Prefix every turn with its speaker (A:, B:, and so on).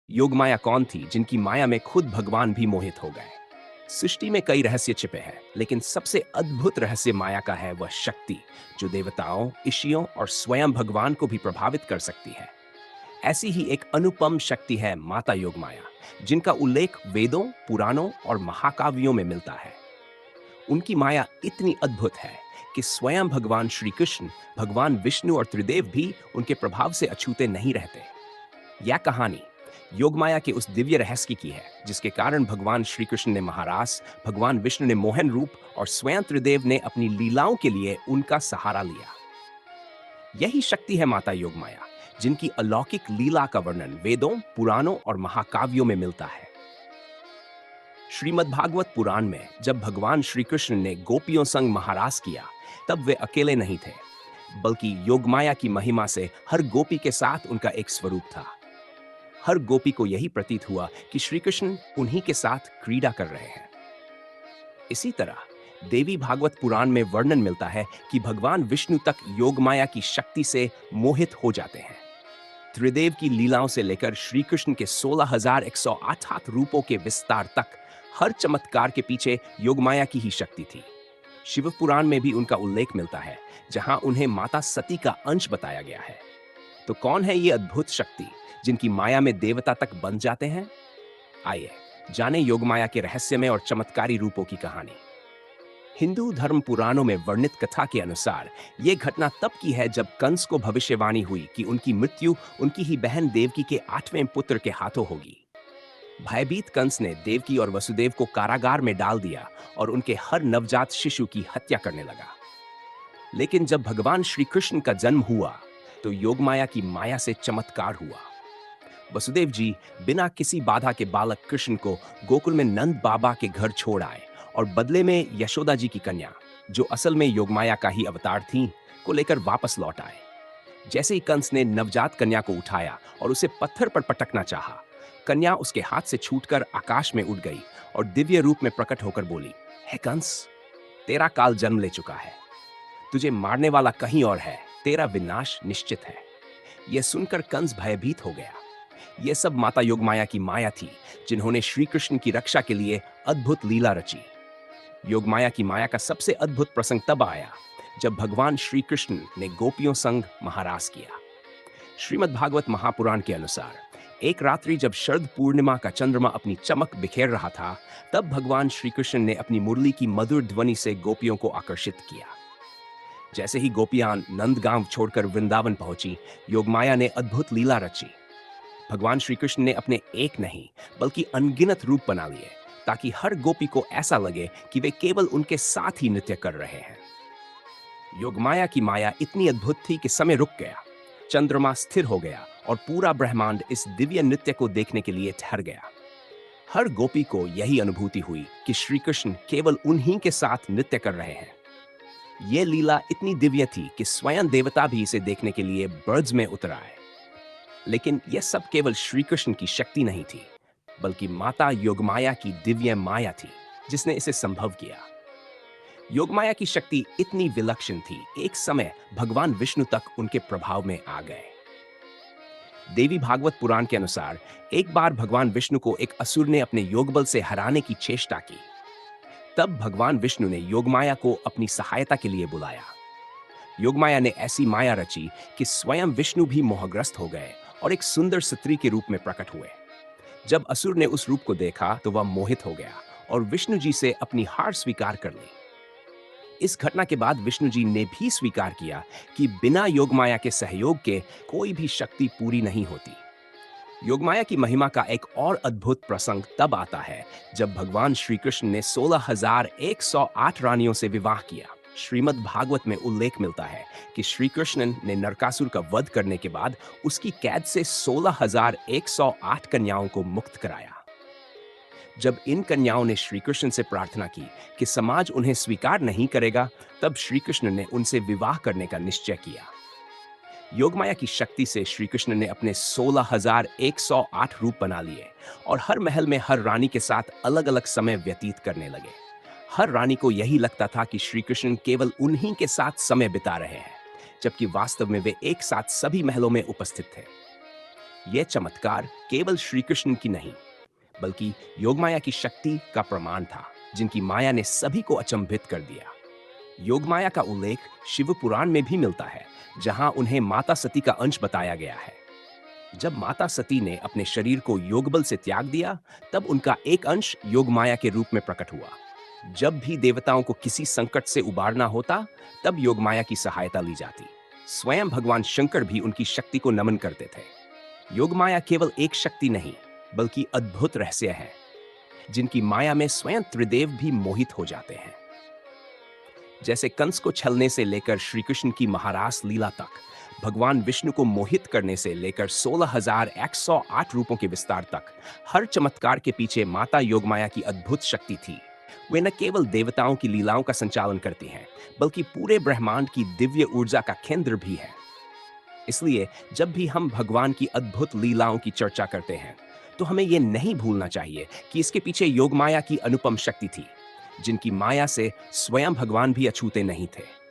A: योगमाया कौन थी जिनकी माया में खुद भगवान भी मोहित हो गए? सृष्टि में कई रहस्य छिपे हैं, लेकिन सबसे अद्भुत रहस्य माया का है वह शक्ति जो देवताओं, ऋषियों और स्वयं भगवान को भी प्रभावित कर सकती है। ऐसी ही एक अनुपम शक्ति है माता योगमाया, जिनका उल्लेख वेदों, पुराणों और महाकाव्यों में मिलता है। उनकी माया इतनी अद्भुत है कि स्वयं भगवान श्री कृष्ण, भगवान विष्णु और त्रिदेव भी उनके प्रभाव से अछूते नहीं रहते। यह कहानी योगमाया के उस दिव्य रहस्य की है जिसके कारण भगवान श्री कृष्ण ने महारास, भगवान विष्णु ने मोहन रूप और स्वयं त्रिदेव ने अपनी लीलाओं के लिए उनका सहारा लिया। यही शक्ति है माता योगमाया, जिनकी अलौकिक लीला का वर्णन वेदों, पुराणों और महाकाव्यों में मिलता है। श्रीमद् भागवत पुराण में जब भगवान श्री कृष्ण ने गोपियों संग महारास किया, तब वे अकेले नहीं थे, बल्कि योगमाया की महिमा से हर गोपी के साथ उनका एक स्वरूप था। हर गोपी को यही प्रतीत हुआ कि श्री कृष्ण उन्हीं के साथ क्रीड़ा कर रहे हैं। इसी तरह देवी भागवत पुराण में वर्णन मिलता है कि भगवान विष्णु तक योगमाया की शक्ति से मोहित हो जाते हैं। त्रिदेव की लीलाओं से लेकर श्री कृष्ण के 16,108 रूपों के विस्तार तक, हर चमत्कार के पीछे योगमाया की ही शक्ति थी। शिव पुराण में भी उनका उल्लेख मिलता है, जहां उन्हें माता सती का अंश बताया गया है। तो कौन है ये अद्भुत शक्ति जिनकी माया में देवता तक बन जाते हैं? आइए जाने योगमाया के रहस्यमय और चमत्कारी रूपों की कहानी। हिंदू धर्म पुराणों में वर्णित कथा के अनुसार यह घटना तब की है जब कंस को भविष्यवाणी हुई कि उनकी मृत्यु उनकी ही बहन देवकी के 8वें पुत्र के हाथों होगी। भयभीत कंस ने देवकी और वसुदेव को कारागार में डाल दिया और उनके हर नवजात शिशु की हत्या करने लगा। लेकिन जब भगवान श्री कृष्ण का जन्म हुआ, तो योगमाया की माया से चमत्कार हुआ। वसुदेव जी बिना किसी बाधा के बालक कृष्ण को गोकुल में नंद बाबा के घर छोड़ आए और बदले में यशोदा जी की कन्या, जो असल में योगमाया का ही अवतार थीं, को लेकर वापस लौट आए। जैसे ही कंस ने नवजात कन्या को उठाया और उसे पत्थर पर पटकना चाहा, कन्या उसके हाथ से छूटकर आकाश में उड़ गई और दिव्य रूप में प्रकट होकर बोली, हे कंस, तेरा काल जन्म ले चुका है, तुझे मारने वाला कहीं और है, तेरा विनाश निश्चित है। यह सुनकर कंस भयभीत हो गया। यह सब माता योगमाया की माया थी, जिन्होंने श्री कृष्ण की रक्षा के लिए अद्भुत लीला रची। योगमाया की माया का सबसे अद्भुत प्रसंग तब आया जब भगवान श्री कृष्ण ने गोपियों संग महारास किया। श्रीमद् भागवत महापुराण के अनुसार एक रात्रि जब शरद पूर्णिमा का चंद्रमा अपनी चमक बिखेर रहा था, तब भगवान श्री कृष्ण ने अपनी मुरली की मधुर ध्वनि से गोपियों को आकर्षित किया। जैसे ही गोपियां नंदगांव छोड़कर वृंदावन पहुंची, योगमाया ने अद्भुत लीला रची। भगवान श्री कृष्ण ने अपने एक नहीं बल्कि अनगिनत रूप बना लिए, ताकि हर गोपी को ऐसा लगे कि वे केवल उनके साथ ही नृत्य कर रहे हैं। योगमाया की माया इतनी अद्भुत थी कि समय रुक गया, चंद्रमा स्थिर हो गया और पूरा ब्रह्मांड इस दिव्य नृत्य को देखने के लिए ठहर गया। हर गोपी को यही अनुभूति हुई कि श्री कृष्ण केवल उन्हीं के साथ नृत्य कर रहे हैं। यह लीला इतनी दिव्य थी कि स्वयं देवता भी इसे देखने के लिए ब्रज में उतर आए। लेकिन यह सब केवल श्री कृष्ण की शक्ति नहीं थी, बल्कि माता योगमाया की दिव्य माया थी, जिसने इसे संभव किया। योगमाया की शक्ति इतनी विलक्षण थी, एक समय भगवान विष्णु तक उनके प्रभाव में आ गए। देवी भागवत पुराण के अनुसार एक बार भगवान विष्णु को एक असुर ने अपने योगबल से हराने की चेष्टा की। तब भगवान विष्णु ने योगमाया को अपनी सहायता के लिए बुलाया। योगमाया ने ऐसी माया रची कि स्वयं विष्णु भी मोहग्रस्त हो गए और एक सुंदर स्त्री के रूप में प्रकट हुए। जब असुर ने उस रूप को देखा, तो वह मोहित हो गया और विष्णु जी से अपनी हार स्वीकार कर ली। इस घटना के बाद विष्णु जी ने भी स्वीकार किया कि बिना योगमाया के सहयोग के कोई भी शक्ति पूरी नहीं होती। योगमाया की महिमा का एक और अद्भुत प्रसंग तब आता है जब भगवान श्री कृष्ण ने 16,108 रानियों से विवाह किया। श्रीमद् भागवत में उल्लेख मिलता है कि श्री कृष्ण ने नरकासुर का वध करने के बाद उसकी कैद से 16,108 कन्याओं को मुक्त कराया। जब इन कन्याओं ने श्री कृष्ण से प्रार्थना की कि समाज उन्हें स्वीकार नहीं करेगा, तब श्री कृष्ण ने उनसे विवाह करने का निश्चय किया। योगमाया की शक्ति से श्री कृष्ण ने अपने 16,108 रूप बना लिए और हर महल में हर रानी के साथ अलग अलग समय व्यतीत करने लगे। हर रानी को यही लगता था कि श्री कृष्ण केवल उन्हीं के साथ समय बिता रहे हैं, जबकि वास्तव में वे एक साथ सभी महलों में उपस्थित थे। यह चमत्कार केवल श्री कृष्ण की नहीं, बल्कि योगमाया की शक्ति का प्रमाण था, जिनकी माया ने सभी को अचंभित कर दिया। योगमाया का उल्लेख शिव पुराण में भी मिलता है, जहां उन्हें माता सती का अंश बताया गया है। जब माता सती ने अपने शरीर को योगबल से त्याग दिया, तब उनका एक अंश योगमाया के रूप में प्रकट हुआ। जब भी देवताओं को किसी संकट से उबारना होता, तब योगमाया की सहायता ली जाती। स्वयं भगवान शंकर भी उनकी शक्ति को नमन करते थे। योगमाया केवल एक शक्ति नहीं, बल्कि अद्भुत रहस्य है, जिनकी माया में स्वयं त्रिदेव भी मोहित हो जाते हैं। जैसे कंस को छलने से लेकर श्री कृष्ण की महारास लीला तक, भगवान विष्णु को मोहित करने से लेकर 16,108 रूपों के विस्तार तक, हर चमत्कार के पीछे माता योगमाया की अद्भुत शक्ति थी। वे न केवल देवताओं की लीलाओं का संचालन करती हैं, बल्कि पूरे ब्रह्मांड की दिव्य ऊर्जा का केंद्र भी है। इसलिए जब भी हम भगवान की अद्भुत लीलाओं की चर्चा करते हैं, तो हमें यह नहीं भूलना चाहिए कि इसके पीछे योगमाया की अनुपम शक्ति थी, जिनकी माया से स्वयं भगवान भी अछूते नहीं थे।